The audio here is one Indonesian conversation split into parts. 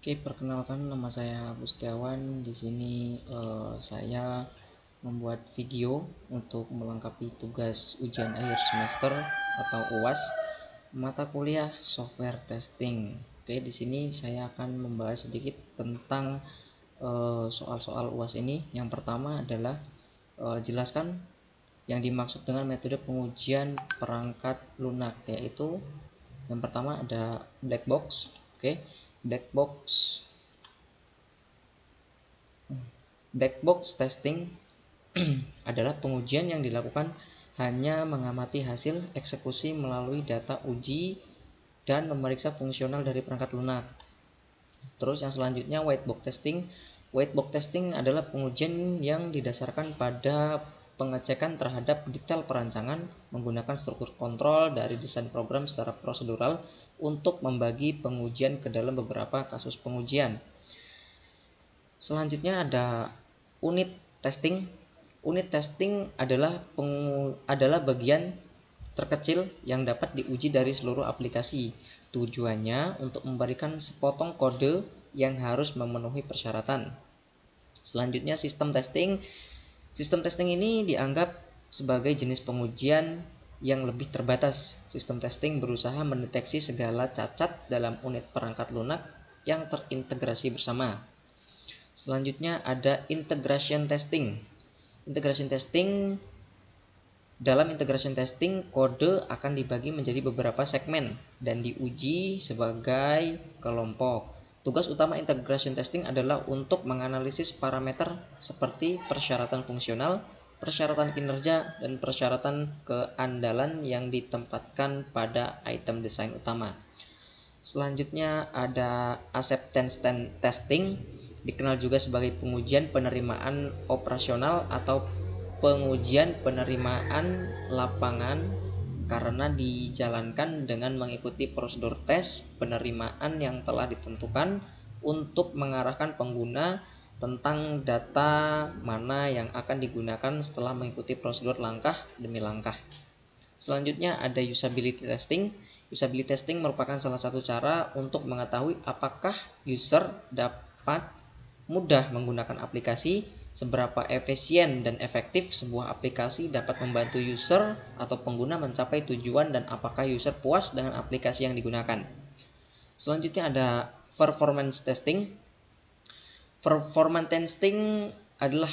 Oke, perkenalkan nama saya Bustiawan. Di sini saya membuat video untuk melengkapi tugas ujian akhir semester atau UAS mata kuliah software testing. Oke, di sini saya akan membahas sedikit tentang soal-soal UAS ini. Yang pertama adalah jelaskan yang dimaksud dengan metode pengujian perangkat lunak, yaitu yang pertama ada black box. Oke, black box Black box testing adalah pengujian yang dilakukan hanya mengamati hasil eksekusi melalui data uji dan memeriksa fungsional dari perangkat lunak. Terus yang selanjutnya white box testing. White box testing adalah pengujian yang didasarkan pada pengecekan terhadap detail perancangan menggunakan struktur kontrol dari desain program secara prosedural untuk membagi pengujian ke dalam beberapa kasus pengujian. Selanjutnya ada unit testing. Unit testing adalah bagian terkecil yang dapat diuji dari seluruh aplikasi. Tujuannya untuk memberikan sepotong kode yang harus memenuhi persyaratan. Selanjutnya sistem testing. Sistem testing ini dianggap sebagai jenis pengujian yang lebih terbatas. Sistem testing berusaha mendeteksi segala cacat dalam unit perangkat lunak yang terintegrasi bersama. Selanjutnya ada integration testing. Dalam integration testing, kode akan dibagi menjadi beberapa segmen dan diuji sebagai kelompok. Tugas utama integration testing adalah untuk menganalisis parameter seperti persyaratan fungsional, persyaratan kinerja, dan persyaratan keandalan yang ditempatkan pada item desain utama. Selanjutnya ada acceptance testing, dikenal juga sebagai pengujian penerimaan operasional atau pengujian penerimaan lapangan karena dijalankan dengan mengikuti prosedur tes penerimaan yang telah ditentukan untuk mengarahkan pengguna tentang data mana yang akan digunakan setelah mengikuti prosedur langkah demi langkah. Selanjutnya ada usability testing. Usability testing merupakan salah satu cara untuk mengetahui apakah user dapat mudah menggunakan aplikasi, seberapa efisien dan efektif sebuah aplikasi dapat membantu user atau pengguna mencapai tujuan, dan apakah user puas dengan aplikasi yang digunakan. Selanjutnya ada performance testing. Performance testing adalah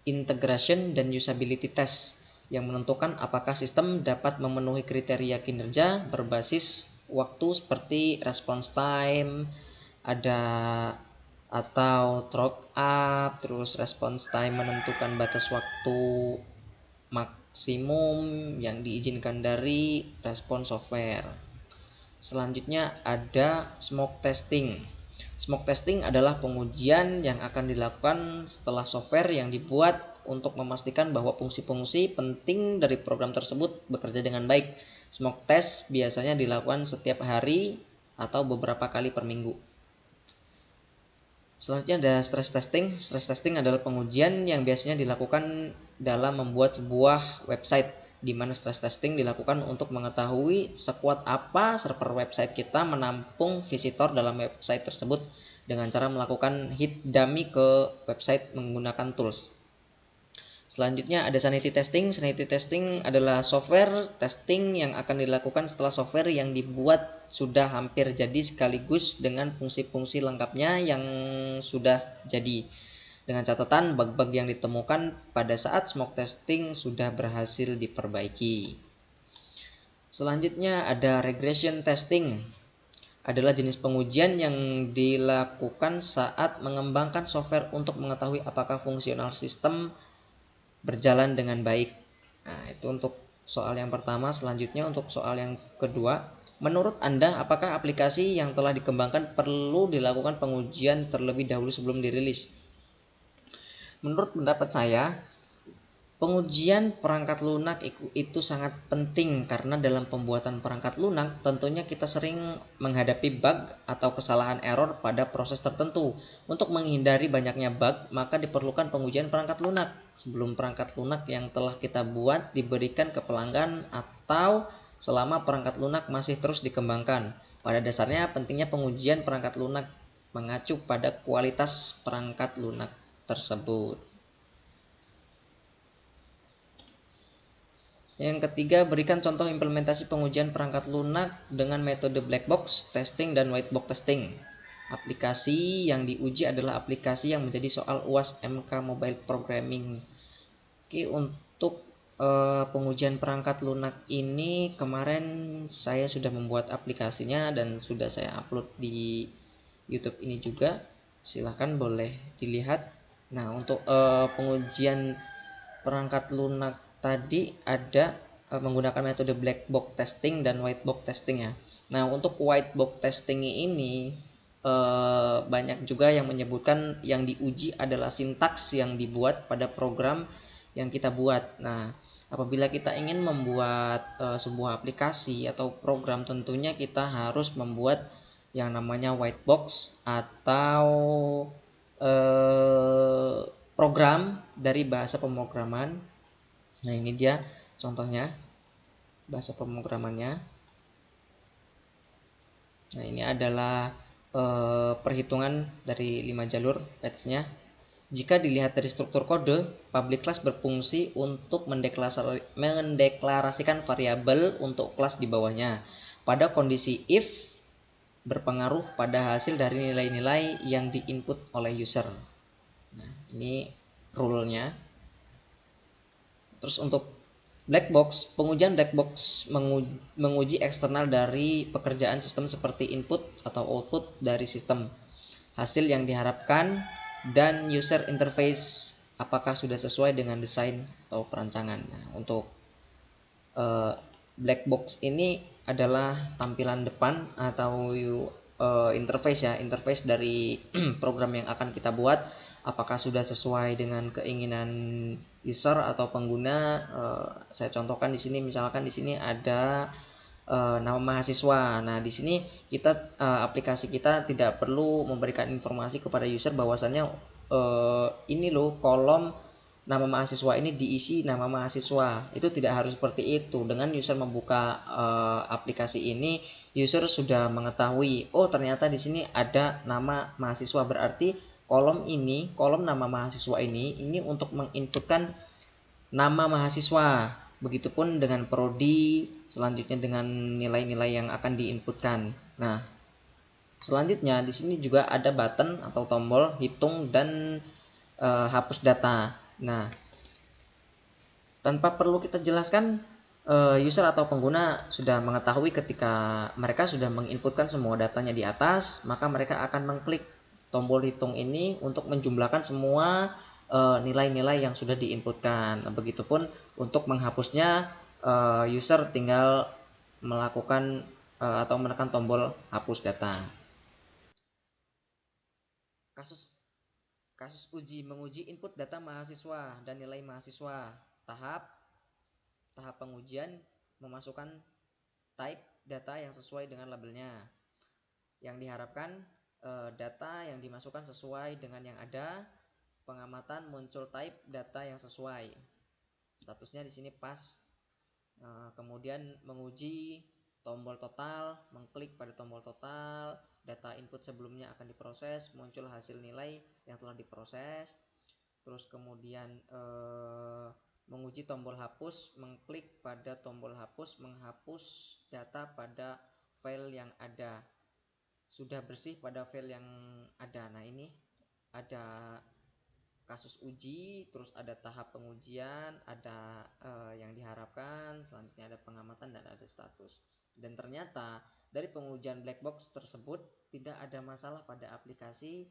integration dan usability test yang menentukan apakah sistem dapat memenuhi kriteria kinerja berbasis waktu seperti response time, atau throw up, terus response time menentukan batas waktu maksimum yang diizinkan dari respon software. Selanjutnya ada smoke testing. Smoke testing adalah pengujian yang akan dilakukan setelah software yang dibuat untuk memastikan bahwa fungsi-fungsi penting dari program tersebut bekerja dengan baik. Smoke test biasanya dilakukan setiap hari atau beberapa kali per minggu. Selanjutnya ada stress testing. Stress testing adalah pengujian yang biasanya dilakukan dalam membuat sebuah website, di mana stress testing dilakukan untuk mengetahui sekuat apa server website kita menampung visitor dalam website tersebut dengan cara melakukan hit dummy ke website menggunakan tools. Selanjutnya ada sanity testing. Sanity testing adalah software testing yang akan dilakukan setelah software yang dibuat sudah hampir jadi sekaligus dengan fungsi-fungsi lengkapnya yang sudah jadi, dengan catatan bug-bug yang ditemukan pada saat smoke testing sudah berhasil diperbaiki. Selanjutnya ada regression testing. Adalah jenis pengujian yang dilakukan saat mengembangkan software untuk mengetahui apakah fungsional sistem berjalan dengan baik. Nah, itu untuk soal yang pertama. Selanjutnya untuk soal yang kedua, menurut Anda apakah aplikasi yang telah dikembangkan perlu dilakukan pengujian terlebih dahulu sebelum dirilis? Menurut pendapat saya, pengujian perangkat lunak itu sangat penting karena dalam pembuatan perangkat lunak tentunya kita sering menghadapi bug atau kesalahan error pada proses tertentu. Untuk menghindari banyaknya bug, maka diperlukan pengujian perangkat lunak sebelum perangkat lunak yang telah kita buat diberikan ke pelanggan atau selama perangkat lunak masih terus dikembangkan. Pada dasarnya pentingnya pengujian perangkat lunak mengacu pada kualitas perangkat lunak tersebut. Yang ketiga, berikan contoh implementasi pengujian perangkat lunak dengan metode black box testing dan white box testing. Aplikasi yang diuji adalah aplikasi yang menjadi soal UAS MK Mobile Programming. Oke, untuk pengujian perangkat lunak ini kemarin saya sudah membuat aplikasinya dan sudah saya upload di YouTube ini juga. Silahkan boleh dilihat. Nah, untuk pengujian perangkat lunak tadi ada menggunakan metode black box testing dan white box testing ya. Nah, untuk white box testing ini banyak juga yang menyebutkan yang diuji adalah sintaks yang dibuat pada program yang kita buat. Nah, apabila kita ingin membuat sebuah aplikasi atau program, tentunya kita harus membuat yang namanya white box atau program dari bahasa pemrograman. Nah, ini dia contohnya bahasa pemrogramannya. Nah, ini adalah perhitungan dari 5 jalur patch-nya. Jika dilihat dari struktur kode, public class berfungsi untuk mendeklarasikan variabel untuk kelas di bawahnya. Pada kondisi if berpengaruh pada hasil dari nilai-nilai yang diinput oleh user. Nah, ini rule-nya. Terus untuk black box, pengujian black box menguji eksternal dari pekerjaan sistem seperti input atau output dari sistem, hasil yang diharapkan, dan user interface apakah sudah sesuai dengan desain atau perancangan. Nah, untuk black box ini adalah tampilan depan atau interface ya, interface dari program yang akan kita buat, apakah sudah sesuai dengan keinginan user atau pengguna. Saya contohkan di sini, misalkan di sini ada nama mahasiswa. Nah, di sini kita aplikasi kita tidak perlu memberikan informasi kepada user bahwasannya ini loh kolom nama mahasiswa ini diisi nama mahasiswa. Itu tidak harus seperti itu. Dengan user membuka aplikasi ini, user sudah mengetahui, oh ternyata di sini ada nama mahasiswa, berarti kolom ini, kolom nama mahasiswa ini untuk menginputkan nama mahasiswa. Begitupun dengan prodi, selanjutnya dengan nilai-nilai yang akan diinputkan. Nah, selanjutnya di sini juga ada button atau tombol hitung dan hapus data. Nah, tanpa perlu kita jelaskan, user atau pengguna sudah mengetahui ketika mereka sudah menginputkan semua datanya di atas, maka mereka akan mengklik tombol hitung ini untuk menjumlahkan semua nilai-nilai yang sudah diinputkan. Nah, begitupun untuk menghapusnya, user tinggal melakukan atau menekan tombol hapus data. Kasus menguji input data mahasiswa dan nilai mahasiswa. Tahap pengujian memasukkan type data yang sesuai dengan labelnya. Yang diharapkan data yang dimasukkan sesuai dengan yang ada. Pengamatan muncul type data yang sesuai. Statusnya di sini pas. Kemudian menguji tombol total, mengklik pada tombol total, data input sebelumnya akan diproses, muncul hasil nilai yang telah diproses. Terus kemudian menguji tombol hapus, mengklik pada tombol hapus, menghapus data pada file yang ada, sudah bersih pada file yang ada. Nah, ini ada kasus uji, terus ada tahap pengujian, ada yang diharapkan, selanjutnya ada pengamatan dan ada status. Dan ternyata dari pengujian black box tersebut tidak ada masalah pada aplikasi